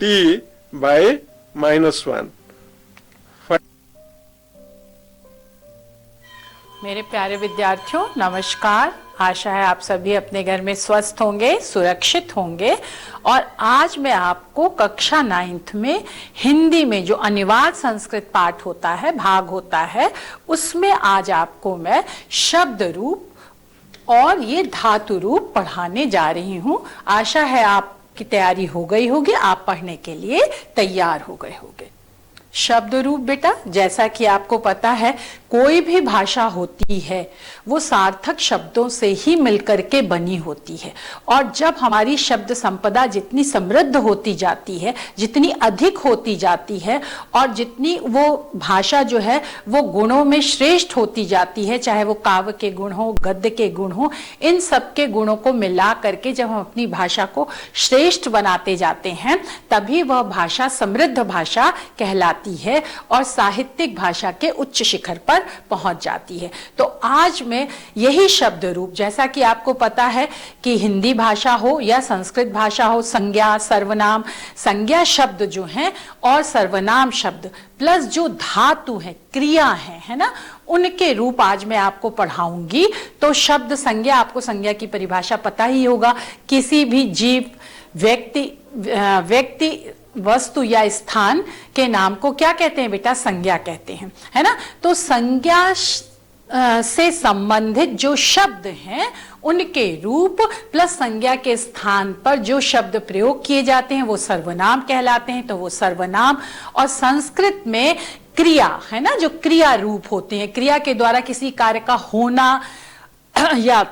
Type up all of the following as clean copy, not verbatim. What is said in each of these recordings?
t by -1। मेरे प्यारे विद्यार्थियों नमस्कार। आशा है आप सभी अपने घर में स्वस्थ होंगे, सुरक्षित होंगे। और आज मैं आपको कक्षा 9th में हिंदी में जो अनिवार्य संस्कृत पाठ होता है, भाग होता है, उसमें आज आपको मैं शब्द रूप और ये धातु रूप पढ़ाने जा रही हूँ। आशा है आपकी तैयारी हो गई होगी, आप पढ़ने के लिए तैयार हो गए होंगे। शब्द रूप बेटा, जैसा कि आपको पता है कोई भी भाषा होती है वो सार्थक शब्दों से ही मिलकर के बनी होती है। और जब हमारी शब्द संपदा जितनी समृद्ध होती जाती है, जितनी अधिक होती जाती है और जितनी वो भाषा जो है वो गुणों में श्रेष्ठ होती जाती है, चाहे वो काव्य के गुण हो, गद्य के गुण हो, इन सब के गुणों को मिला करके जब हम अपनी भाषा को श्रेष्ठ बनाते जाते हैं तभी वह भाषा समृद्ध भाषा कहलाती है और साहित्यिक भाषा के उच्च शिखर पर पहुंच जाती है। तो आज मैं यही शब्द रूप, जैसा कि आपको पता है कि हिंदी भाषा हो या संस्कृत भाषा हो, संज्ञा सर्वनाम, संज्ञा शब्द जो हैं और सर्वनाम शब्द प्लस जो धातु है, क्रिया है ना, उनके रूप आज मैं आपको पढ़ाऊंगी। तो शब्द संज्ञा, आपको संज्ञा की परिभाषा पता ही होगा। किसी भी जीव, व्यक्ति वस्तु या स्थान के नाम को क्या कहते हैं बेटा? संज्ञा कहते हैं, है ना। तो संज्ञा से संबंधित जो शब्द हैं उनके रूप प्लस संज्ञा के स्थान पर जो शब्द प्रयोग किए जाते हैं वो सर्वनाम कहलाते हैं। तो वो सर्वनाम, और संस्कृत में क्रिया है ना, जो क्रिया रूप होते हैं, क्रिया के द्वारा किसी कार्य का होना या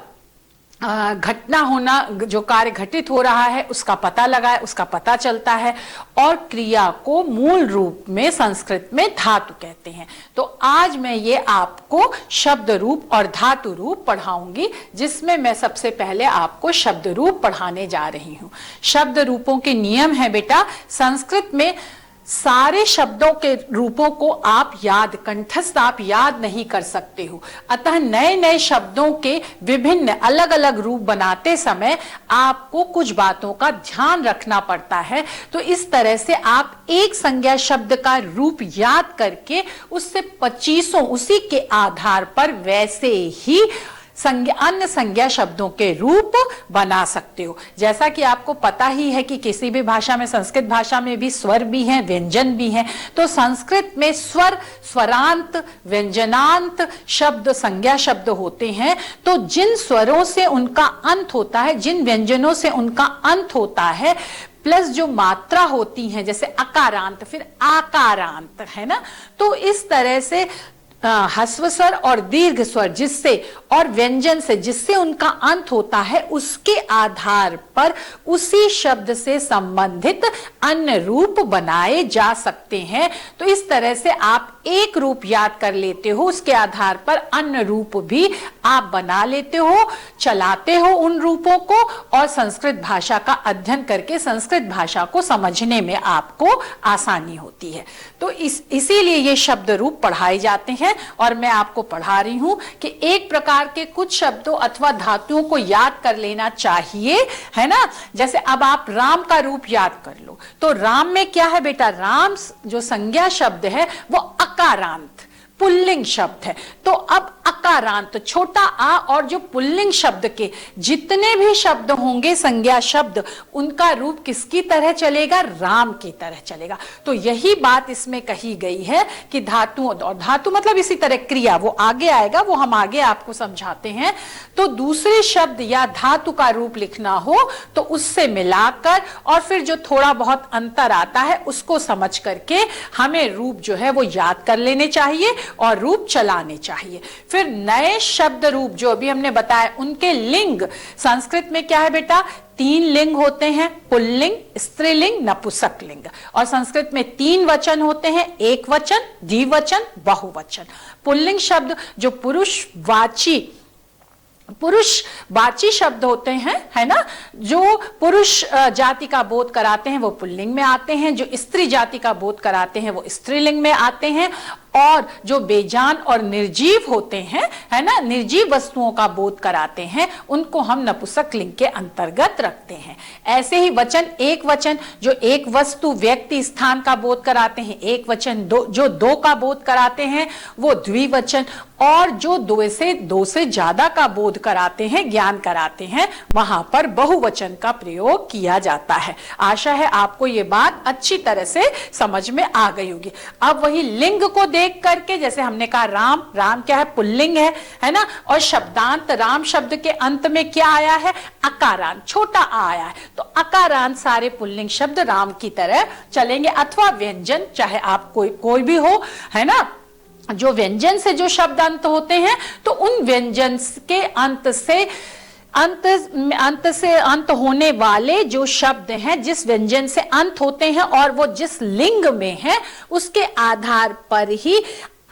घटना होना, जो कार्य घटित हो रहा है उसका पता उसका पता चलता है। और क्रिया को मूल रूप में संस्कृत में धातु कहते हैं। तो आज मैं ये आपको शब्द रूप और धातु रूप पढ़ाऊंगी, जिसमें मैं सबसे पहले आपको शब्द रूप पढ़ाने जा रही हूँ। शब्द रूपों के नियम है बेटा, संस्कृत में सारे शब्दों के रूपों को आप कंठस्थ आप याद नहीं कर सकते हो। अतः नए नए शब्दों के विभिन्न अलग अलग रूप बनाते समय आपको कुछ बातों का ध्यान रखना पड़ता है। तो इस तरह से आप एक संज्ञा शब्द का रूप याद करके उससे 25 उसी के आधार पर वैसे ही अन्य संज्ञा शब्दों के रूप बना सकते हो। जैसा कि आपको पता ही है कि किसी भी भाषा में, संस्कृत भाषा में भी स्वर भी हैं, व्यंजन भी हैं। तो संस्कृत में स्वर, स्वरांत, व्यंजनांत शब्द संज्ञा शब्द होते हैं। तो जिन स्वरों से उनका अंत होता है, जिन व्यंजनों से उनका अंत होता है, प्लस जो मात्रा होती है, जैसे अकारांत फिर आकारांत, है ना। तो इस तरह से ह्रस्व स्वर और दीर्घ स्वर जिससे और व्यंजन से जिससे उनका अंत होता है, उसके आधार पर उसी शब्द से संबंधित अन्य रूप बनाए जा सकते हैं। तो इस तरह से आप एक रूप याद कर लेते हो, उसके आधार पर अन्य रूप भी आप बना लेते हो, चलाते हो उन रूपों को, और संस्कृत भाषा का अध्ययन करके संस्कृत भाषा को समझने में आपको आसानी होती है। तो इसीलिए ये शब्द रूप पढ़ाए जाते हैं। और मैं आपको पढ़ा रही हूं कि एक प्रकार के कुछ शब्दों अथवा धातुओं को याद कर लेना चाहिए, है ना। जैसे अब आप राम का रूप याद कर लो, तो राम में क्या है बेटा? राम जो संज्ञा शब्द है वो अकारांत पुल्लिंग शब्द है। तो अब अकारांत छोटा आ और जो पुल्लिंग शब्द के जितने भी शब्द होंगे संज्ञा शब्द, उनका रूप किसकी तरह चलेगा? राम की तरह चलेगा। तो यही बात इसमें कही गई है कि धातुओं, और धातु मतलब इसी तरह क्रिया, वो आगे आएगा, वो हम आगे आपको समझाते हैं। तो दूसरे शब्द या धातु का रूप लिखना हो तो उससे मिलाकर और फिर जो थोड़ा बहुत अंतर आता है उसको समझ करके हमें रूप जो है वो याद कर लेने चाहिए और रूप चलाने चाहिए। फिर नए शब्द रूप जो अभी हमने बताया, उनके लिंग संस्कृत में क्या है बेटा? 3 लिंग होते हैं, पुल्लिंग, स्त्रीलिंग, नपुंसक लिंग। और संस्कृत में 3 वचन होते हैं, एक वचन, द्विवचन, बहुवचन। पुल्लिंग शब्द जो पुरुषवाची शब्द होते हैं, है ना, जो पुरुष जाति का बोध कराते हैं वो पुल्लिंग में आते हैं, जो स्त्री जाति का बोध कराते हैं वो स्त्रीलिंग में आते हैं। और जो बेजान और निर्जीव होते हैं, है ना, निर्जीव वस्तुओं का बोध कराते हैं, उनको हम नपुंसक लिंग के अंतर्गत रखते हैं। ऐसे ही वचन एक वचन जो एक वस्तु व्यक्ति स्थान का बोध कराते हैं, एक वचन जो दो का बोध कराते हैं वो द्विवचन, और जो दो से ज्यादा का बोध कराते हैं, ज्ञान कराते हैं, वहां पर बहुवचन का प्रयोग किया जाता है। आशा है आपको ये बात अच्छी तरह से समझ में आ गई होगी। अब वही लिंग को देख करके, जैसे हमने कहा राम, राम क्या है, पुल्लिंग है ना, और शब्दांत राम शब्द के अंत में क्या आया है, अकारांत, छोटा आ आया है, तो अकारांत सारे पुल्लिंग शब्द राम की तरह चलेंगे, अथवा व्यंजन, चाहे आप कोई भी हो, है ना, जो व्यंजन से जो शब्द अंत होते हैं, तो उन व्यंजन के अंत से अंत होने वाले जो शब्द हैं, जिस व्यंजन से अंत होते हैं और वो जिस लिंग में है, उसके आधार पर ही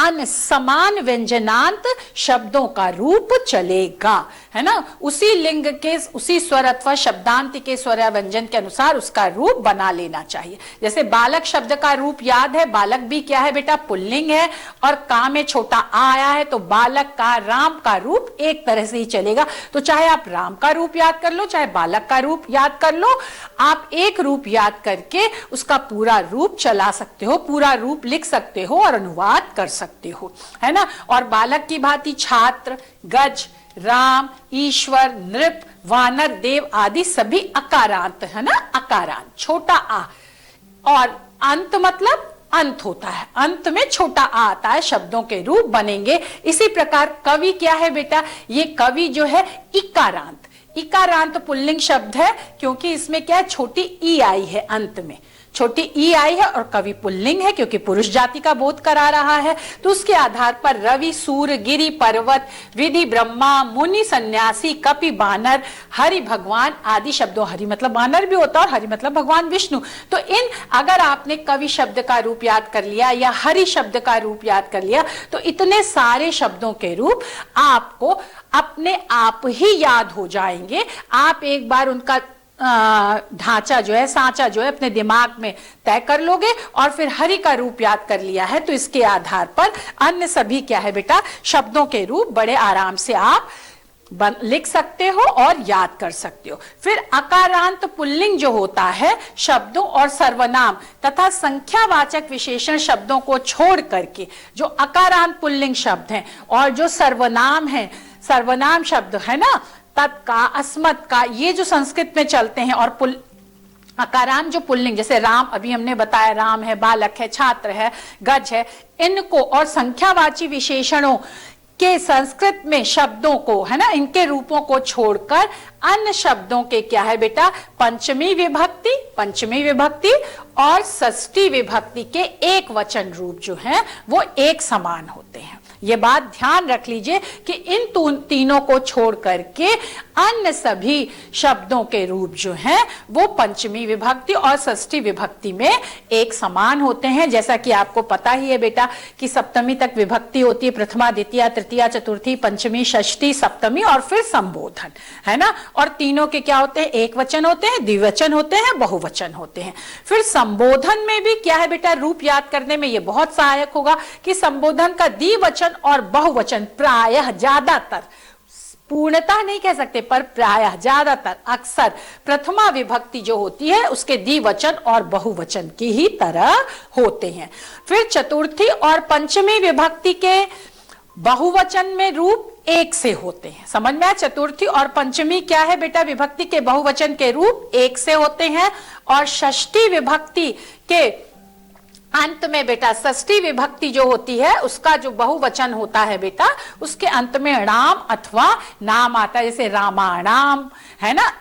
अन्य समान व्यंजनांत शब्दों का रूप चलेगा, है ना, उसी लिंग के उसी स्वर अथवा शब्दांत के स्वर या व्यंजन के अनुसार उसका रूप बना लेना चाहिए। जैसे बालक शब्द का रूप याद है, बालक भी क्या है बेटा, पुल्लिंग है, और का में छोटा आ आया है, तो बालक का राम का रूप एक तरह से ही चलेगा। तो चाहे आप राम का रूप याद कर लो, चाहे बालक का रूप याद कर लो, आप एक रूप याद करके उसका पूरा रूप चला सकते हो, पूरा रूप लिख सकते हो और अनुवाद कर सकते हो, है ना। और बालक की भांति छात्र, गज, राम, ईश्वर, नृप, वानर, देव आदि सभी अकारांत, है ना, अकारांत, छोटा आ, और अंत मतलब अंत होता है, अंत में छोटा आ आता है, शब्दों के रूप बनेंगे। इसी प्रकार कवि क्या है बेटा, ये कवि जो है इकारांत, इकारांत पुल्लिंग शब्द है, क्योंकि इसमें क्या है, छोटी ई आई है, अंत में छोटी ई आई है, और कवि पुल्लिंग है क्योंकि पुरुष जाति का बोध करा रहा है। तो उसके आधार पर रवि, सूर्य, गिरि, पर्वत, विधि, ब्रह्मा, मुनि, सन्यासी, कपि, बानर, हरि, भगवान आदि शब्दों, हरि मतलब बानर भी होता है और हरि मतलब भगवान विष्णु, तो इन अगर आपने कवि शब्द का रूप याद कर लिया या हरि शब्द का रूप याद कर लिया, तो इतने सारे शब्दों के रूप आपको अपने आप ही याद हो जाएंगे। आप एक बार उनका ढांचा जो है, सांचा जो है अपने दिमाग में तय कर लोगे, और फिर हरि का रूप याद कर लिया है, तो इसके आधार पर अन्य सभी क्या है बेटा, शब्दों के रूप बड़े आराम से आप लिख सकते हो और याद कर सकते हो। फिर अकारांत पुल्लिंग जो होता है, शब्दों और सर्वनाम तथा संख्यावाचक विशेषण शब्दों को छोड़ करके जो अकारांत पुल्लिंग शब्द हैं, और जो सर्वनाम है, सर्वनाम शब्द है ना, तत्का, अस्मत् का, ये जो संस्कृत में चलते हैं, और अकारांत जो पुल्लिंग, जैसे राम अभी हमने बताया, राम है, बालक है, छात्र है, गज है, इनको और संख्यावाची विशेषणों के संस्कृत में शब्दों को, है ना, इनके रूपों को छोड़कर अन्य शब्दों के क्या है बेटा, पंचमी विभक्ति और षष्ठी विभक्ति के एक वचन रूप जो हैं वो एक समान होते हैं। ये बात ध्यान रख लीजिए कि इन तीनों को छोड़ करके अन्य सभी शब्दों के रूप जो हैं वो पंचमी विभक्ति और षष्ठी विभक्ति में एक समान होते हैं। जैसा कि आपको पता ही है बेटा कि सप्तमी तक विभक्ति होती है, प्रथमा, द्वितीय, तृतीया, चतुर्थी, पंचमी, षष्ठी, सप्तमी और फिर संबोधन, है ना। और तीनों के क्या होते हैं, एक वचन होते हैं, द्विवचन होते हैं, बहुवचन होते हैं। फिर संबोधन में भी क्या है बेटा, रूप याद करने में ये बहुत सहायक होगा कि संबोधन का द्विवचन और बहुवचन प्रायः, ज्यादातर, पूर्णतः नहीं कह सकते पर प्रायः, ज्यादातर, अक्सर प्रथमा विभक्ति जो होती है उसके द्विवचन और बहुवचन की ही तरह होते हैं। फिर चतुर्थी और पंचमी विभक्ति के बहुवचन में रूप एक से होते हैं। समझ में आया, चतुर्थी और पंचमी क्या है बेटा, विभक्ति के बहुवचन के रूप एक से होते हैं। और षष्ठी विभक्ति के अंत में बेटा, षष्ठी विभक्ति जो होती है उसका जो बहुवचन होता है बेटा, उसके अंत में राम अथवा नाम आता है, जैसे रामाणाम, है ना।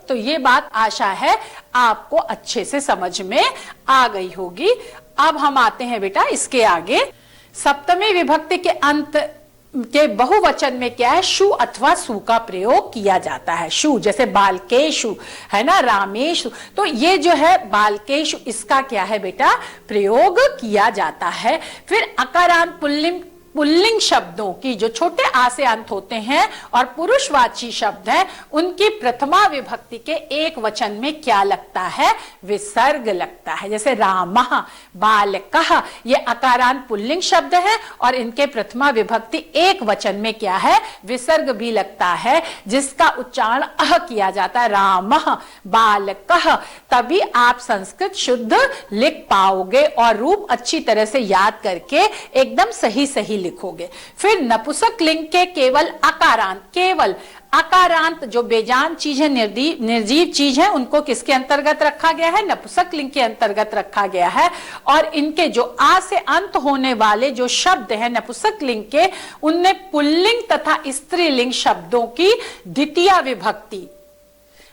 तो ये बात आशा है आपको अच्छे से समझ में आ गई होगी। अब हम आते हैं बेटा इसके आगे, सप्तमी विभक्ति के अंत के बहुवचन में क्या है, शु अथवा सु का प्रयोग किया जाता है। शु जैसे बालकेशु, है ना, रामेशु, तो ये जो है बालकेशु, इसका क्या है बेटा, प्रयोग किया जाता है। फिर अकारांत पुल्लिंग पुल्लिंग शब्दों की, जो छोटे आ से अंत होते हैं और पुरुषवाची शब्द हैं, उनकी प्रथमा विभक्ति के एक वचन में क्या लगता है? विसर्ग लगता है। जैसे रामः, बालकः, ये अकारांत पुल्लिंग शब्द है और इनके प्रथमा विभक्ति एक वचन में क्या है? विसर्ग भी लगता है, जिसका उच्चारण अह किया जाता है, रामः, बालकः। तभी आप संस्कृत शुद्ध लिख पाओगे और रूप अच्छी तरह से याद करके एकदम सही सही लिखोगे। फिर नपुंसक लिंग के केवल अकारांत जो बेजान चीज है, निर्जीव चीज है, उनको किसके अंतर्गत रखा गया है? नपुंसक लिंग के अंतर्गत रखा गया है। और इनके जो आ से अंत होने वाले जो शब्द हैं नपुंसक लिंग के, उनमें पुल्लिंग तथा स्त्रीलिंग शब्दों की द्वितीय विभक्ति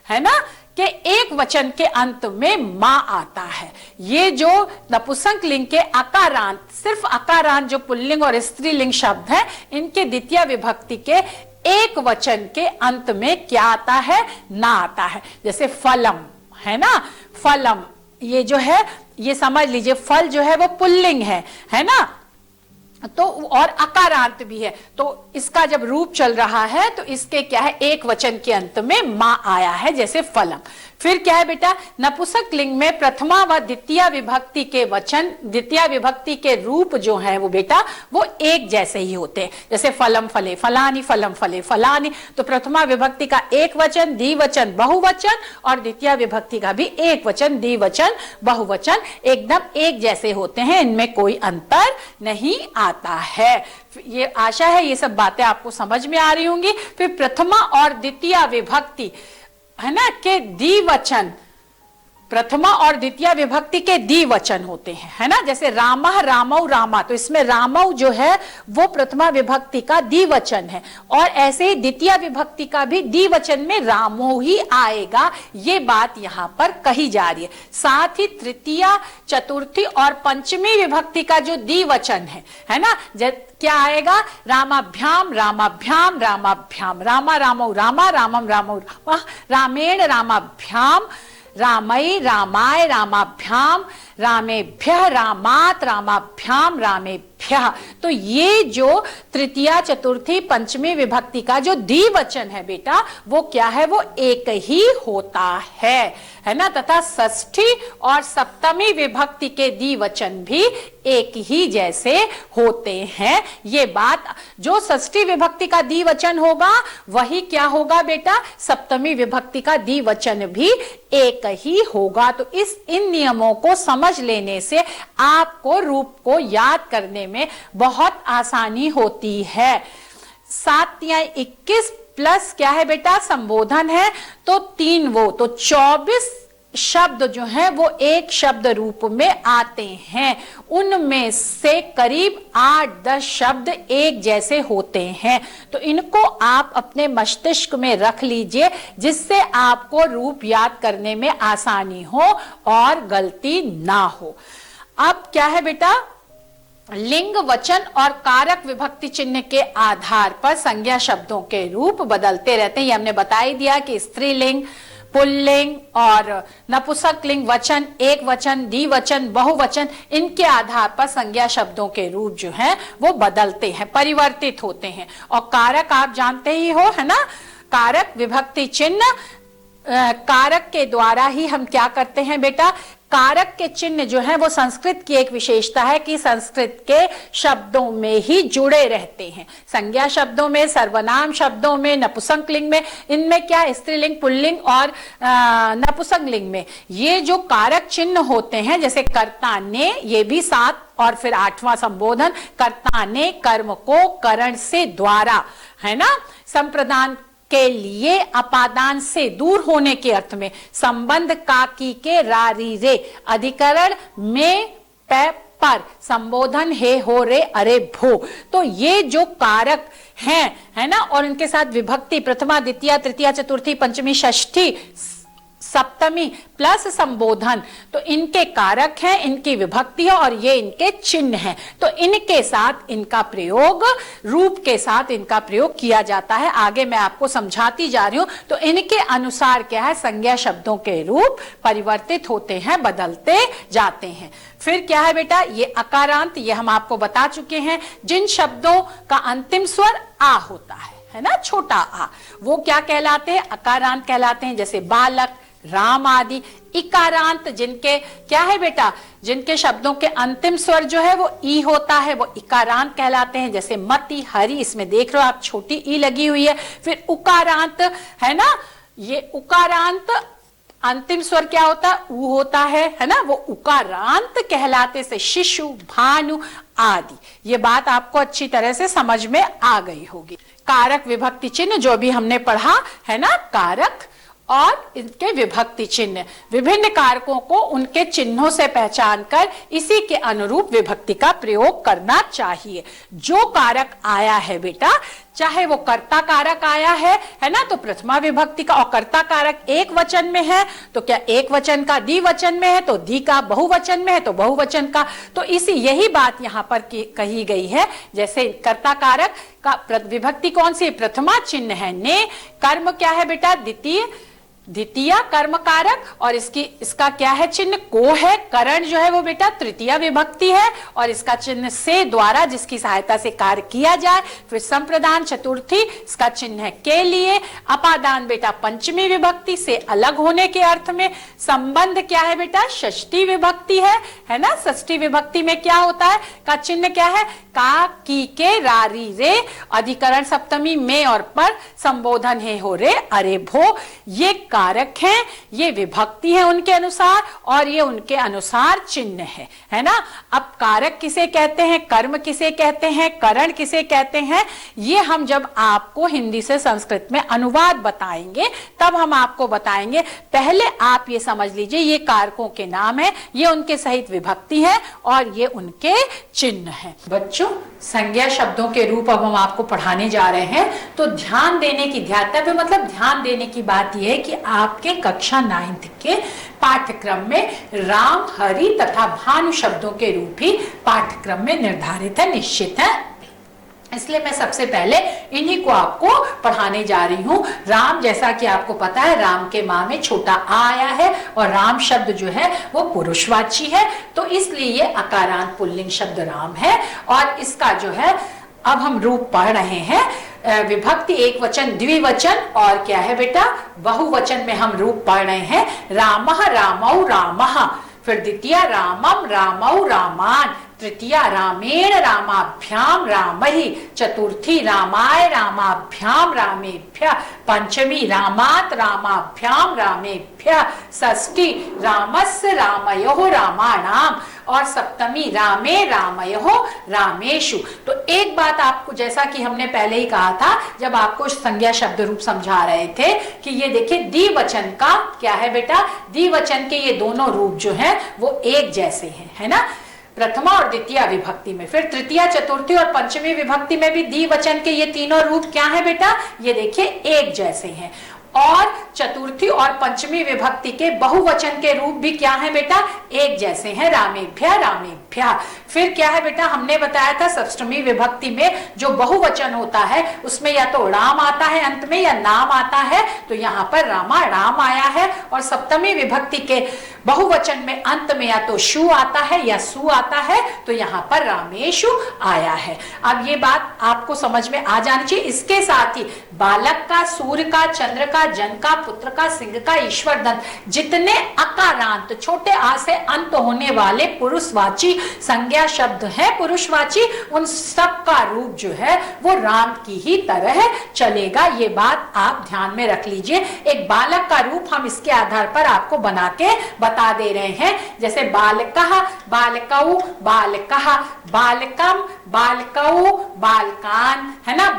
है ना कि एक वचन के अंत में मां आता है। ये जो नपुंसक लिंग के अकारांत, सिर्फ अकारांत जो पुल्लिंग और स्त्रीलिंग शब्द हैं, इनके द्वितीय विभक्ति के एक वचन के अंत में क्या आता है? ना आता है। जैसे फलम है ना, फलम, ये जो है, ये समझ लीजिए फल जो है वो पुल्लिंग है ना, तो और अकारांत भी है, तो इसका जब रूप चल रहा है तो इसके क्या है? एक वचन के अंत में मां आया है, जैसे फलम। फिर क्या है बेटा? नपुंसक लिंग में प्रथमा व द्वितीय विभक्ति के वचन, द्वितीय विभक्ति के रूप जो है वो बेटा वो एक जैसे ही होते हैं। जैसे फलम फले फलानी, फलम फले फलानी, तो प्रथमा विभक्ति का एक वचन, द्विवचन, बहुवचन, और द्वितीय विभक्ति का भी एक वचन, द्विवचन, बहुवचन एकदम एक जैसे होते हैं, इनमें कोई अंतर नहीं आता है। ये आशा है ये सब बातें आपको समझ में आ रही होंगी। फिर प्रथमा और द्वितीय विभक्ति है ना के द्विवचन, प्रथमा और द्वितीय विभक्ति के द्विवचन होते हैं, है ना। जैसे रामः, रामौ, रामा, तो इसमें रामौ जो है वो प्रथमा विभक्ति का द्विवचन है, और ऐसे ही द्वितीय विभक्ति का भी द्विवचन में रामो ही आएगा, ये बात यहाँ पर कही जा रही है। साथ ही तृतीय, चतुर्थी और पंचमी विभक्ति का जो द्विवचन है ना, क्या आएगा? रामाभ्याम, रामाभ्याम, रामाभ्याम, रामा, रामौ, रामा, रामम, रामौ, रामा, रामेण, रामाभ्याम, रामई, रामाय, रामाभ्याम, रामेभ्यः, रामात, रामाभ्याम, रामेभ्यः। तो ये जो तृतीय, चतुर्थी, पंचमी विभक्ति का जो द्विवचन है बेटा, वो क्या है? वो एक ही होता है ना। तथा षष्ठी और सप्तमी विभक्ति के द्विवचन भी एक ही जैसे होते हैं। ये बात, जो षष्ठी विभक्ति का द्विवचन होगा वही क्या होगा बेटा? सप्तमी विभक्ति का द्विवचन भी एक ही होगा। तो इन नियमों को समझ लेने से आपको रूप को याद करने में बहुत आसानी होती है। 7 या 21 प्लस क्या है बेटा? संबोधन है, तो 3 वो, तो 24 शब्द जो हैं वो एक शब्द रूप में आते हैं। उनमें से करीब 8-10 शब्द एक जैसे होते हैं। तो इनको आप अपने मस्तिष्क में रख लीजिए, जिससे आपको रूप याद करने में आसानी हो और गलती ना हो। अब क्या है बेटा? लिंग, वचन और कारक विभक्ति चिन्ह के आधार पर संज्ञा शब्दों के रूप बदलते रहते हैं। ये हमने बता ही दिया कि स्त्रीलिंग, पुल्लिंग और नपुंसक लिंग, वचन, एक वचन, द्विवचन, बहुवचन, इनके आधार पर संज्ञा शब्दों के रूप जो हैं वो बदलते हैं, परिवर्तित होते हैं। और कारक आप जानते ही हो, है ना। कारक विभक्ति चिन्ह, कारक के द्वारा ही हम क्या करते हैं बेटा? कारक के चिन्ह जो है वो संस्कृत की एक विशेषता है कि संस्कृत के शब्दों में ही जुड़े रहते हैं। संज्ञा शब्दों में, सर्वनाम शब्दों में, नपुंसक लिंग में, इनमें क्या स्त्रीलिंग, पुल्लिंग और नपुंसक लिंग में ये जो कारक चिन्ह होते हैं, जैसे कर्ता ने, ये भी 7 और फिर 8वां संबोधन, कर्ता ने कर्म को करण से द्वारा, है ना, संप्रदान के लिए अपादान से दूर होने के अर्थ में, संबंध का की के रा री रे, अधिकरण में पे पर, संबोधन हे हो रे अरे भो। तो ये जो कारक हैं, है ना, और इनके साथ विभक्ति प्रथमा, द्वितीय, तृतीय, चतुर्थी, पंचमी, षष्ठी, सप्तमी प्लस संबोधन, तो इनके कारक हैं, इनकी विभक्ति है और ये इनके चिन्ह हैं। तो इनके साथ इनका प्रयोग, रूप के साथ इनका प्रयोग किया जाता है। आगे मैं आपको समझाती जा रही हूं। तो इनके अनुसार क्या है, संज्ञा शब्दों के रूप परिवर्तित होते हैं, बदलते जाते हैं। फिर क्या है बेटा, ये अकारांत, ये हम आपको बता चुके हैं। जिन शब्दों का अंतिम स्वर आ होता है ना, छोटा आ, वो क्या कहलाते हैं, अकारांत कहलाते हैं। जैसे बालक, राम आदि। इकारांत जिनके क्या है बेटा, जिनके शब्दों के अंतिम स्वर जो है वो ई होता है, वो इकारांत कहलाते हैं। जैसे मति, हरि, इसमें देख रहे हो आप छोटी ई लगी हुई है। फिर उकारांत है ना, ये उकारांत अंतिम स्वर क्या होता है, ऊ होता है ना, वो उकारांत कहलाते से शिशु, भानु आदि। ये बात आपको अच्छी तरह से समझ में आ गई होगी। कारक विभक्ति चिन्ह जो भी हमने पढ़ा है ना, कारक और इनके विभक्ति चिन्ह, विभिन्न कारकों को उनके चिन्हों से पहचान कर इसी के अनुरूप विभक्ति का प्रयोग करना चाहिए। जो कारक आया है बेटा, चाहे वो कर्ता कारक आया है ना, तो प्रथमा विभक्ति का, और कर्ता कारक एक वचन में है तो क्या एक वचन का, द्विवचन में है तो द्वि का, बहुवचन में है तो बहुवचन का। तो इसी यही बात यहाँ पर कही गई है। जैसे कर्ता कारक का विभक्ति कौन सी, प्रथमा चिन्ह है ने, कर्म क्या है बेटा, द्वितीय कर्म कारक, और इसका क्या है चिन्ह, को है। करण जो है वो बेटा तृतीय विभक्ति है और इसका चिन्ह से द्वारा, जिसकी सहायता से कार्य किया जाए। फिर संप्रदान चतुर्थी, इसका चिन्ह है के लिए। अपादान बेटा पंचमी विभक्ति से अलग होने के अर्थ में। संबंध क्या है बेटा, षष्ठी विभक्ति है ना। षष्ठी विभक्ति में क्या होता है, का चिन्ह क्या है, का, की, के, रारी, रे। अधिकरण सप्तमी में और पर, संबोधन है हो, रे, अरे, भो। ये कारक हैं, ये विभक्ति है उनके अनुसार और ये उनके अनुसार चिन्ह है ना। अब कारक किसे कहते हैं, कर्म किसे कहते हैं, करण किसे कहते हैं, ये हम जब आपको हिंदी से संस्कृत में अनुवाद बताएंगे तब हम आपको बताएंगे। पहले आप ये समझ लीजिए, ये कारकों के नाम है, ये उनके सहित विभक्ति है और ये उनके चिन्ह है। बच्चों, संज्ञा शब्दों के रूप अब हम आपको पढ़ाने जा रहे हैं। तो ध्यान देने की, ध्यातव्य मतलब ध्यान देने की बात यह है कि आपके कक्षा 9th के पाठ्यक्रम में राम, हरि तथा भानु शब्दों के रूप ही पाठ्यक्रम में निर्धारित है, निश्चित है। इसलिए मैं सबसे पहले इन्हीं को आपको पढ़ाने जा रही हूँ। राम, जैसा कि आपको पता है, राम के माँ में छोटा आ आया है और राम शब्द जो है वो पुरुषवाची है, तो इसलिए ये अकारांत पुल्लिंग शब्द राम है। और इसका जो है अब हम रूप पढ़ रहे हैं। विभक्ति एक वचन, द्विवचन और क्या है बेटा, बहुवचन में हम रूप पढ़ रहे हैं। रामः, रामौ, रामः। फिर द्वितीय रामम, रामौ, रामान। तृतीय रामेण, रामाभ्याम, रामहि। चतुर्थी रामाय, रामाभ्याम, रामेभ्यः। पंचमी रामात्, रामाभ्याम, रामेभ्यः। षष्ठी रामस्य, रामयोः, रामाणाम। और सप्तमी रामे, रामयोः, रामेषु। तो एक बात आपको, जैसा कि हमने पहले ही कहा था जब आपको संज्ञा शब्द रूप समझा रहे थे, कि ये देखिए द्विवचन का क्या है बेटा, द्विवचन के ये दोनों रूप जो हैं वो एक जैसे हैं, है ना, प्रथमा और द्वितीय विभक्ति में। फिर तृतीय, चतुर्थी और पंचमी विभक्ति में भी द्विवचन के ये तीनों रूप क्या है बेटा, ये देखिए एक जैसे हैं। और चतुर्थी और पंचमी विभक्ति के बहुवचन के रूप भी क्या है बेटा, एक जैसे हैं, रामेभ्यः, रामेभ्यः। फिर क्या है बेटा, हमने बताया था षष्टमी विभक्ति में जो बहुवचन होता है उसमें या तो राम आता है अंत में या नाम आता है, तो यहाँ पर रामा, राम आया है। और सप्तमी विभक्ति के बहुवचन में अंत में या तो शु आता है या सु आता है, तो यहाँ पर रामेषु आया है। अब ये बात आपको समझ में आ जानी चाहिए। इसके साथ ही बालक का, सूर्य का, चंद्र का, जन का, पुत्र का, सिंह का, ईश्वर दंत, जितने अकारांत छोटे आ से अंत होने वाले पुरुषवाची संज्ञा शब्द है, पुरुषवाची, उन सब का रूप जो है वो राम की ही तरह चलेगा। ये बात आप ध्यान में रख लीजिए। एक बालक का रूप हम इसके आधार पर आपको बना के बता दे रहे हैं। जैसे बालकः, बालकौ, बालकः, बालकम, बालकौ, बालकान, है ना,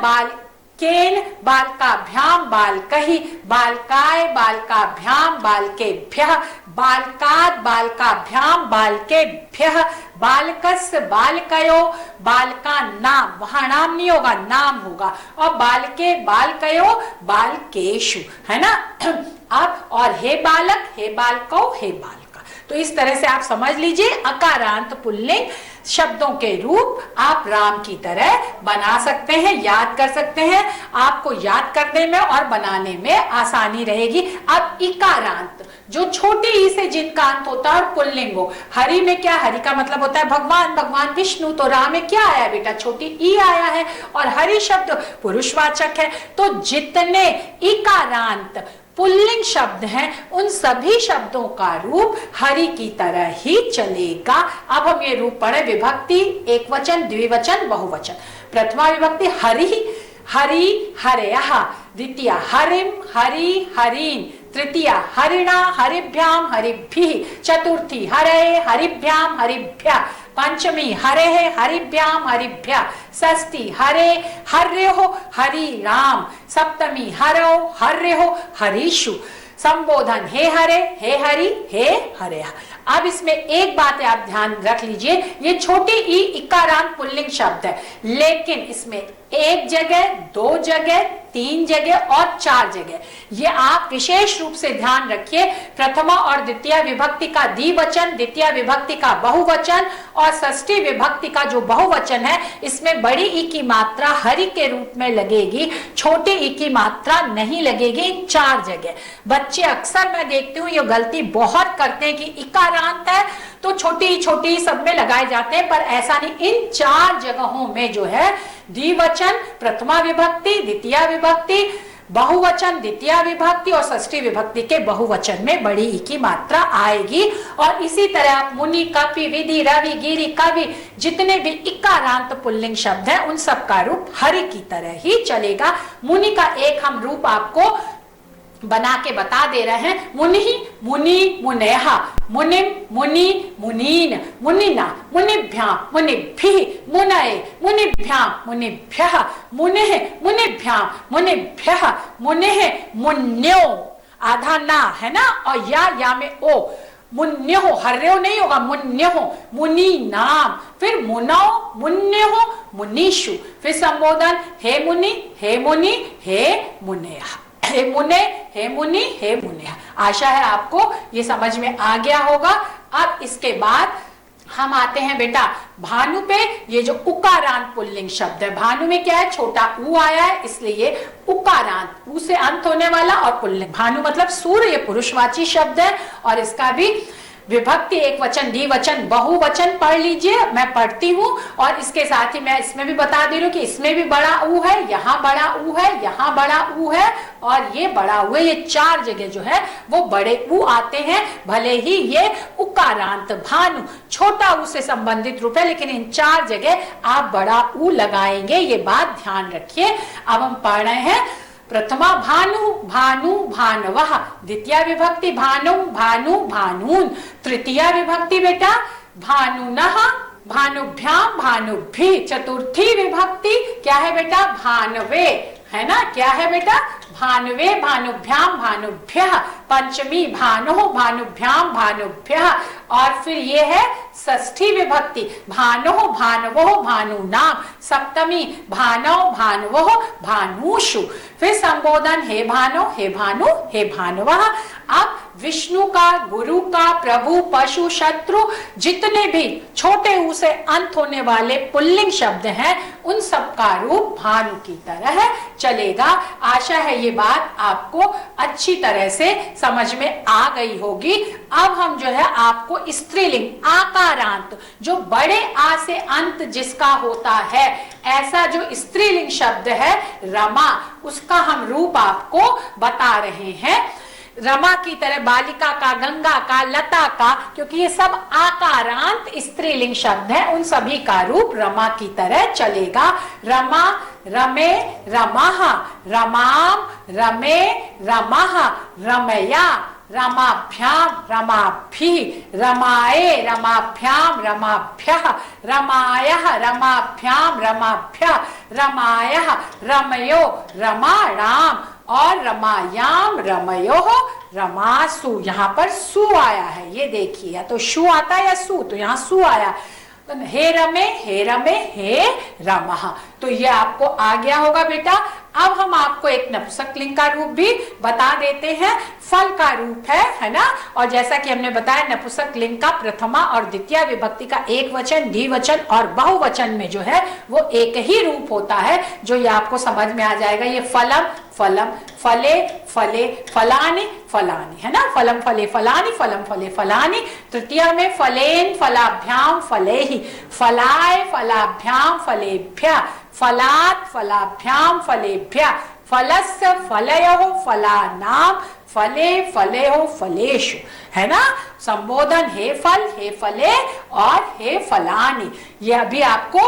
केन बालकाभ्याम बालकहि, बालकाय बालकाभ्याम बालकेभ्यः, बालकात् बालकाभ्याम बालकेभ्यः, बालकस्य बालकयो, बालका नाम, वहां नाम नहीं होगा, नाम होगा, और बालके बालकयो बालकेशु, है ना। अब और हे बालक, हे बालको, हे बालका। तो इस तरह से आप समझ लीजिए अकारांत पुल्लिंग शब्दों के रूप आप राम की तरह बना सकते हैं, याद कर सकते हैं। आपको याद करने में और बनाने में आसानी रहेगी। अब इकारांत जो छोटे ई से जिनका अंत होता है और पुल्लिंग हो, हरि में क्या, हरि का मतलब होता है भगवान, भगवान विष्णु, तो राम में क्या आया बेटा, छोटी ई आया है, और हरि शब्द पुरुषवाचक है। तो जितने इकारांत पुल्लिंग शब्द हैं उन सभी शब्दों का रूप हरि की तरह ही चलेगा। अब हम ये रूप पढ़े, विभक्ति एक वचन, द्विवचन, बहुवचन। प्रथमा विभक्ति हरि, हरि हरयः, द्वितीय हरिम, हरि हरीन, तृतीय हरिणा, हरिभ्याम, हरिभिः, चतुर्थी हरे, हरिभ्याम, हरिभ्यः, पंचमी हरे, हरिभ्याम, हरिभ्यः, षष्ठी हरे, हर्योः, हरि राम, सप्तमी हरो, हर्योः, हरीषु, संबोधन हे हरे, हे हरि, हे हरयः। अब इसमें एक बात है, आप ध्यान रख लीजिए, ये छोटी ई इकारांत पुल्लिंग शब्द है, लेकिन इसमें एक जगह, दो जगह, तीन जगह और चार जगह, ये आप विशेष रूप से ध्यान रखिए। प्रथमा और द्वितीय विभक्ति का द्विवचन, द्वितीय विभक्ति का बहुवचन और षष्ठी विभक्ति का जो बहुवचन है, इसमें बड़ी ई की मात्रा हरि के रूप में लगेगी, छोटी ई की मात्रा नहीं लगेगी। इन चार जगह बच्चे अक्सर मैं देखती हूँ ये गलती बहुत करते हैं कि इकारांत है तो छोटी सब में लगाए जाते हैं, पर ऐसा नहीं। इन चार जगहों में जो है द्विवचन प्रथमा विभक्ति, द्वितीय विभक्ति, बहुवचन द्वितीय विभक्ति और षष्ठी विभक्ति के बहुवचन में बड़ी ई की मात्रा आएगी। और इसी तरह आप मुनि, कपि, विधि, रवि, गिरि, कवि, जितने भी इकारांत पुल्लिंग शब्द हैं उन सब का रूप हरि की तरह ही चलेगा। मुनि का एक हम रूप आपको बना के बता दे रहे हैं। मुनि, मुनि, मुनेहा, मुनिम, मुनि, मुनीन, मुनिना, मुनिभ्याम, मुनिभिः, मुनये, मुनिभ्याम, मुनिभ्यः, मुनेः, मुनिभ्याम, मुनिभ्यः, मुनेः, मुन्यो, आधा ना है ना, और या में ओ, मुन्यो, हर्यो नहीं होगा, मुन्यो, मुनि नाम, फिर मुनौ, मुन्यो, मुनीषु, फिर संबोधन हे मुनि, हे मुनि, हे मुनेहा, हे मुने, हे मुनि, हे मुने। आशा है आपको ये समझ में आ गया होगा। अब इसके बाद हम आते हैं बेटा भानु पे। ये जो उकारांत पुल्लिंग शब्द है, भानु में क्या है, छोटा ऊ आया है इसलिए ये उकारांत, ऊ से अंत होने वाला, और पुल्लिंग भानु मतलब सूर्य, ये पुरुषवाची शब्द है और इसका भी विभक्ति एक वचन, द्विवचन, बहुवचन पढ़ लीजिए, मैं पढ़ती हूँ। और इसके साथ ही मैं इसमें भी बता दे रही हूँ कि इसमें भी बड़ा ऊ है, यहाँ बड़ा ऊ है, यहाँ बड़ा ऊ है और ये बड़ा ऊ है। ये चार जगह जो है वो बड़े ऊ आते हैं, भले ही ये उकारांत भानु छोटा ऊ से संबंधित रूप है, लेकिन इन चार जगह आप बड़ा ऊ लगाएंगे, ये बात ध्यान रखिए। अब हम पढ़ रहे हैं प्रथमा भानु, भानु, भानवः, द्वितीय विभक्ति भानु, भानु, भानून, तृतीय विभक्ति बेटा भानुनः, भानुभ्याम, भानुभिः, चतुर्थी विभक्ति क्या है बेटा, भानवे, है ना, क्या है बेटा, भानवे, भानुभ्याम, भानुभ्यः, पंचमी भानुः, भानुभ्याम, भानुभ्यः, और फिर ये है षष्ठी विभक्ति भानुः, भानवोः, भानुनाम, सप्तमी भानौ, भानुवोः, भानुषु, फिर संबोधन हे भानु, हे भानु, हे भानुवः। अब विष्णु का, गुरु का, प्रभु, पशु, शत्रु, जितने भी छोटे ऊ से अंत होने वाले पुल्लिंग शब्द हैं उन सब का रूप भानु की तरह चलेगा। आशा है ये बात आपको अच्छी तरह से समझ में आ गई होगी। अब हम जो है आपको स्त्रीलिंग आकारांत, जो बड़े आ से अंत जिसका होता है, ऐसा जो स्त्रीलिंग शब्द है रमा, उसका हम रूप आपको बता रहे हैं। रमा की तरह बालिका का, गंगा का, लता का, क्योंकि ये सब आकारांत स्त्रीलिंग शब्द हैं, उन सभी का रूप रमा की तरह चलेगा। रमा, रमे, रमाः, रमाम, रमे, रमः, रमया, रमाभ्याम रमाभिः रमाए रमाभ्याम रमाभ्यः रमायः रमाभ्याम रमाभ्यः रमायः रमयो रमाणाम और रमायाम रमयोः रमासु। यहाँ पर सु आया है, ये देखिए, या तो शु आता है या सु, तो यहाँ सु आया। हे रमे हे रमः, तो ये आपको आ गया होगा बेटा। अब हम आपको एक नपुंसकलिंग का रूप भी बता देते हैं, फल का रूप है ना। और जैसा कि हमने बताया नपुंसकलिंग का प्रथमा और द्वितीय विभक्ति का एक वचन, द्विवचन और बहुवचन में जो है वो एक ही रूप होता है, जो ये आपको समझ में आ जाएगा। ये फलम फलम, फले फले, फलानि फलानि, है ना। फलम फले फलानि, फलम फले फलानि। तृतीय में फलेन फलाभ्याम फलेहि, फलाय फलाभ्याम फलेभ्यः, फलात् फलाभ्याम फलेभ्यः, फलस्य फलयोः फलानाम, फले फलेयोः फलेषु, है ना। संबोधन हे फल, हे फले और हे फलानि, ये अभी आपको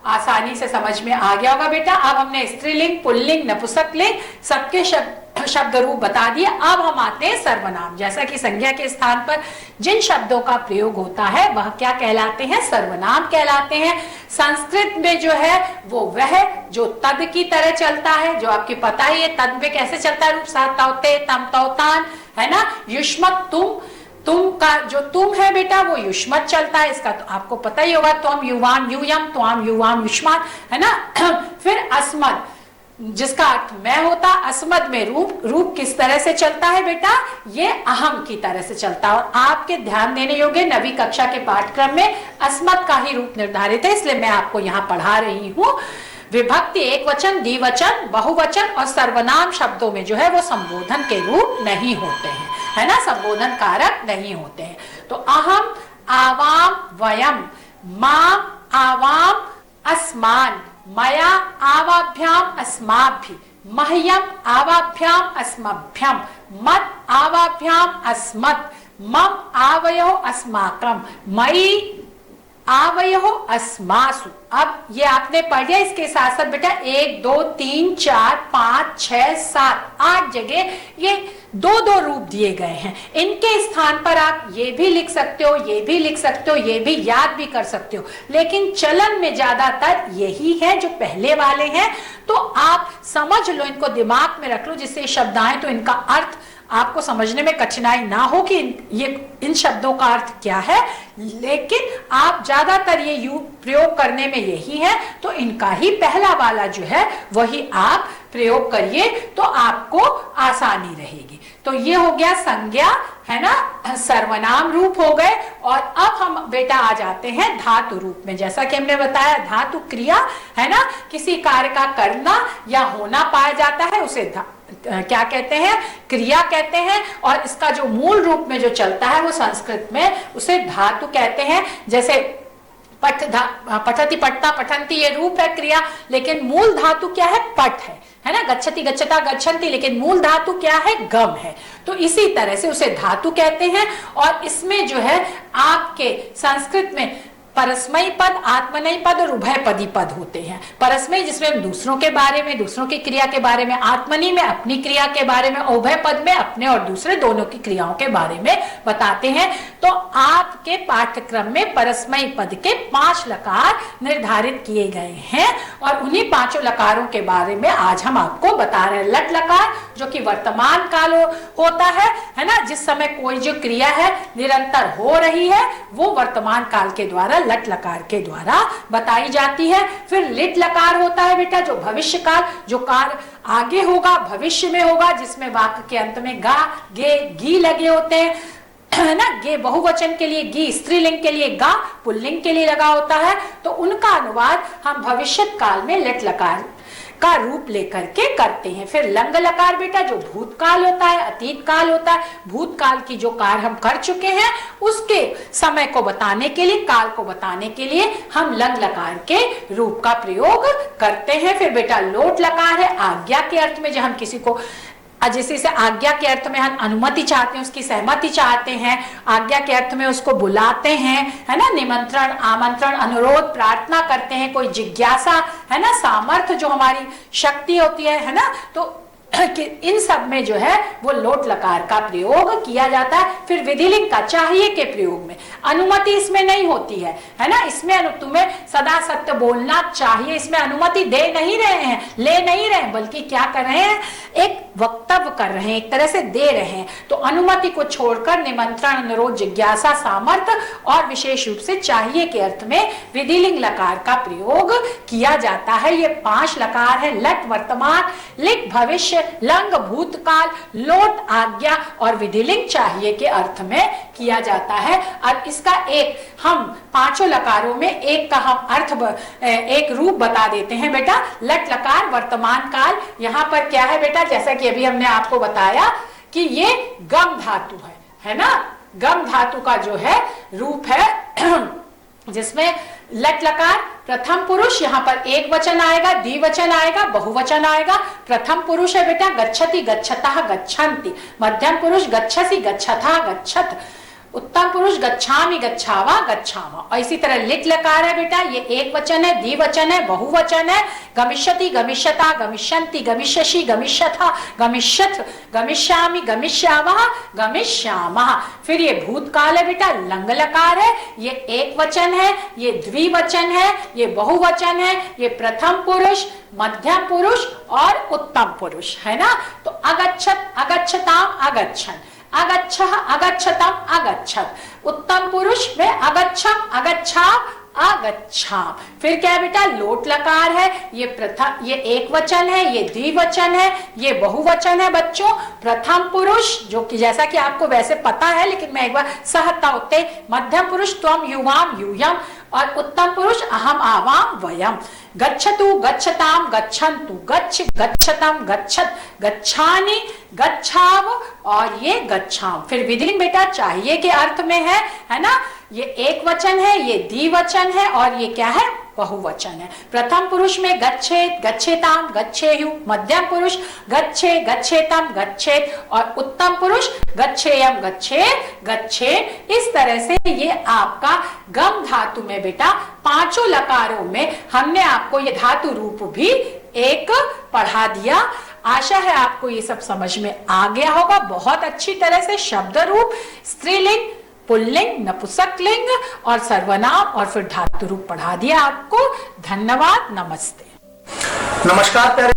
आसानी से समझ में आ गया होगा बेटा। अब हमने स्त्रीलिंग, पुल्लिंग, नपुंसकलिंग सबके शब्द रूप बता दिए। अब हम आते हैं सर्वनाम। जैसा कि संज्ञा के स्थान पर जिन शब्दों का प्रयोग होता है वह क्या कहलाते हैं? सर्वनाम कहलाते हैं। संस्कृत में जो है वो वह जो तद की तरह चलता है, जो आपकी पता ही है तद में कैसे चलता है रूप, सा तौते तम तौतान, है ना। युष्मत तुम का जो तुम है बेटा वो युष्मत चलता है, इसका तो आपको पता ही होगा। त्वम युवाम यूयम, त्वाम युवाम युष्मान, है ना। फिर अस्मद जिसका अर्थ मैं होता, अस्मद में रूप किस तरह से चलता है बेटा? ये अहम की तरह से चलता है। और आपके ध्यान देने योग्य नवी कक्षा के पाठ्यक्रम में अस्मद का ही रूप निर्धारित है, इसलिए मैं आपको यहाँ पढ़ा रही हूँ। विभक्ति एक वचन, द्विवचन, बहुवचन और सर्वनाम शब्दों में जो है वो संबोधन के रूप नहीं होते हैं, है ना, संबोधन कारक नहीं होते हैं। तो अहम, आवाम, वयम, माम, आवाम, अस्मान, मया, आवाभ्याम, अस्माभि, मह्यम, आवाभ्याम, अस्मभ्यम, मत, आवाभ्याम, अस्मत्, मम, आवयो, अस्माकम, मयि, आवयो, अस्मासु। अब ये आपने पढ़ लिया। इसके साथ साथ बेटा 1 2 3 4 5 6 7 8 जगह ये दो रूप दिए गए हैं। इनके स्थान पर आप ये भी लिख सकते हो, ये भी लिख सकते हो, ये भी याद भी कर सकते हो, लेकिन चलन में ज्यादातर यही है जो पहले वाले हैं। तो आप समझ लो, इनको दिमाग में रख लो, जिससे शब्द आए तो इनका अर्थ आपको समझने में कठिनाई ना हो कि इन शब्दों का अर्थ क्या है। लेकिन आप ज्यादातर ये प्रयोग करने में यही है, तो इनका ही पहला वाला जो है वही आप प्रयोग करिए तो आपको आसानी रहेगी। तो ये हो गया संज्ञा, है ना, सर्वनाम रूप हो गए। और अब हम बेटा आ जाते हैं धातु रूप में। जैसा कि हमने बताया धातु क्रिया, है ना, किसी कार्य का करना या होना पाया जाता है उसे क्या कहते हैं? क्रिया कहते हैं। और इसका जो मूल रूप में जो चलता है वो संस्कृत में उसे धातु कहते हैं। जैसे पठति पठता पठंती ये रूप है क्रिया, लेकिन मूल धातु क्या है? पठ है ना। गच्छति गच्छता गच्छन्ति, लेकिन मूल धातु क्या है? गम है। तो इसी तरह से उसे धातु कहते हैं। और इसमें जो है आपके संस्कृत में परस्मयी पद, आत्मनेयी पद और उभयपदी पद होते हैं। परस्मयी जिसमें हम दूसरों के बारे में, दूसरों की क्रिया के बारे में, आत्मनेयी में अपनी क्रिया के बारे में, उभय पद में अपने और दूसरे दोनों की क्रियाओं के बारे में बताते हैं। तो आपके पाठ्यक्रम में परस्मयी पद के 5 लकार निर्धारित किए गए हैं और उन्हीं 5 लकारों के बारे में आज हम आपको बता रहे हैं। लट लकार जो कि वर्तमान काल होता है ना, जिस समय कोई जो क्रिया है निरंतर हो रही है वो वर्तमान काल के द्वारा, लट लकार के द्वारा बताई जाती है। फिर लिट लकार होता है बेटा जो भविष्य काल, जो कार्य आगे होगा, भविष्य में होगा, जिसमें वाक्य के अंत में गा, गे, गी लगे होते हैं, है ना। गे बहुवचन के लिए गी, स्त्रीलिंग के लिए गा, पुल्लिंग के लिए लगा होता है। तो उनका अनुवाद हम भविष्य काल में लिट लकार का रूप लेकर के करते हैं। फिर लंग लकार बेटा जो भूतकाल होता है, अतीत काल होता है। भूतकाल की जो कार्य हम कर चुके हैं उसके समय को बताने के लिए, काल को बताने के लिए हम लंग लकार के रूप का प्रयोग करते हैं। फिर बेटा लोट लकार है आज्ञा के अर्थ में, जब हम किसी को जैसे से आज्ञा के अर्थ में हम अनुमति चाहते हैं, उसकी सहमति चाहते हैं, आज्ञा के अर्थ में उसको बुलाते हैं, है ना, निमंत्रण, आमंत्रण, अनुरोध, प्रार्थना करते हैं, कोई जिज्ञासा, है ना, सामर्थ्य जो हमारी शक्ति होती है ना, तो कि इन सब में जो है वो लोट लकार का प्रयोग किया जाता है। फिर विधिलिंग का चाहिए के प्रयोग में अनुमति इसमें नहीं होती है ना। इसमें तुम्हें सदा सत्य बोलना चाहिए, इसमें अनुमति दे नहीं रहे हैं, ले नहीं रहे हैं, बल्कि क्या कर रहे हैं, एक वक्तव्य कर रहे हैं, एक तरह से दे रहे हैं। तो अनुमति को छोड़कर निमंत्रण, अनुरोध, जिज्ञासा, सामर्थ्य और विशेष रूप से चाहिए के अर्थ में विधिलिंग लकार का प्रयोग किया जाता है। ये 5 लकार है, लट वर्तमान, लिट भविष्य, लंग भूतकाल, लोट आज्ञा और विधिलिंग चाहिए के अर्थ में किया जाता है। और इसका एक हम 5 लकारों में एक का हम अर्थ एक रूप बता देते हैं बेटा। लट लकार वर्तमान काल, यहाँ पर क्या है बेटा, जैसा कि अभी हमने आपको बताया कि ये गम धातु है ना। गम धातु का जो है रूप है जिसमें लट लकार प्रथम पुरुष, यहाँ पर एक वचन आएगा, द्विवचन आएगा, बहुवचन आएगा। प्रथम पुरुष है बेटा गच्छति, गच्छतः, गच्छन्ति। मध्यम पुरुष गच्छसि, गच्छथा, गच्छत। उत्तम पुरुष गच्छामि, गच्छावा, गच्छामा। और इसी तरह लिट लकार है बेटा, ये एक वचन है, द्विवचन है, बहुवचन है। गमिष्यति, गमिष्यता, गमिष्यन्ति, गमिष्यसि, गमिष्यथा, गमिष्यथ, गमिष्यामि, गमिष्यावः, गमिष्यामः। फिर ये भूतकाल है बेटा, लंग लकार है, ये एक वचन है, ये द्विवचन है, ये बहुवचन है, ये प्रथम पुरुष, मध्यम पुरुष और उत्तम पुरुष है ना। तो अगच्छत, अगच्छताम, अगच्छन्, अगच्छः, अगच्छतम, अगच्छत। उत्तम पुरुष में अगच्छम, अगच्छाम, अगच्छाम। फिर क्या है बेटा, लोट लकार है, ये प्रथम, ये एक वचन है, ये द्विवचन है, ये बहुवचन है बच्चों। प्रथम पुरुष जो कि जैसा कि आपको वैसे पता है, लेकिन मैं एक बार सहता होते, मध्यम पुरुष त्वम, युवाम, यूयम और उत्तम पुरुष अहम, आवाम, वयम। गच्छतु, गच्छताम, गच्छन्तु, गच्छ, गच्छतम, गच्छत, गच्छानि, गच्छाव और ये गच्छाम। फिर विधिलिंग बेटा चाहिए के अर्थ में है ना। ये एक वचन है, ये द्विवचन है और ये क्या है, बहुवचन है। प्रथम पुरुष में गच्छेत, गच्छेताम, गच्छेयु। मध्यम पुरुष गच्छे, गच्छेतम, गच्छेत और उत्तम पुरुष गच्छेयम, गच्छेत, गच्छेत। इस तरह से ये आपका गम धातु में बेटा 5 लकारों में हमने आपको ये धातु रूप भी एक पढ़ा दिया। आशा है आपको ये सब समझ में आ गया होगा बहुत अच्छी तरह से। शब्द रूप, स्त्रीलिंग, पुल्लिंग, नपुंसकलिंग और सर्वनाम और फिर धातु रूप पढ़ा दिया आपको। धन्यवाद, नमस्ते। नमस्कार प्यारे